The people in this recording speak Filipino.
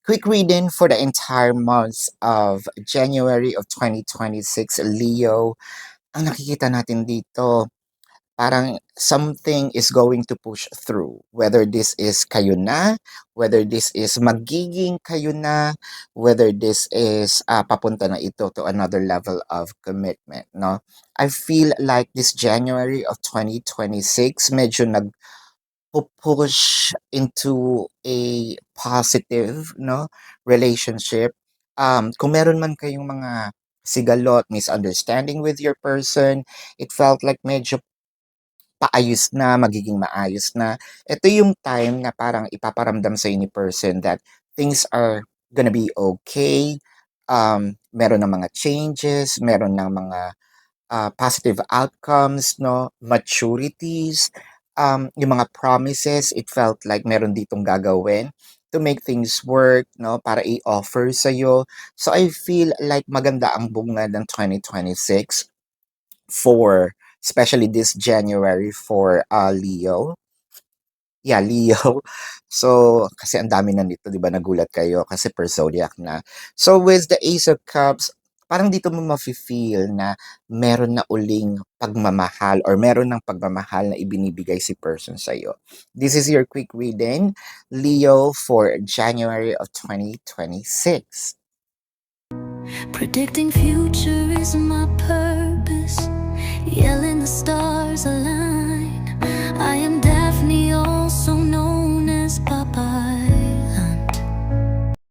Quick reading for the entire month of January of 2026, Leo. Ang nakikita natin dito, parang something is going to push through. Whether this is kayo na, whether this is magiging kayo na, whether this is papunta na ito to another level of commitment, no? I feel like this January of 2026, medyo push into a positive, no, relationship. Kung meron man kayong mga sigalot, misunderstanding with your person, it felt like medyo paayos na, magiging maayos na. Ito yung time na parang ipaparamdam sa ni person that things are gonna be okay. Meron ng mga changes, meron ng mga positive outcomes, no, maturities, yung mga promises, it felt like meron ditong gagawin to make things work, no, para i-offer sa'yo. So I feel like maganda ang bunga ng 2026 for, especially this January for Leo. Yeah, Leo. So, kasi ang dami na nito, 'di ba, nagulat kayo kasi per zodiac na. So, with the Ace of Cups, parang dito mo mafe-feel na meron na uling pagmamahal or meron ng pagmamahal na ibinibigay si person sa'yo. This is your quick reading, Leo, for January of 2026. Predicting future is my purpose. Yelling the stars align.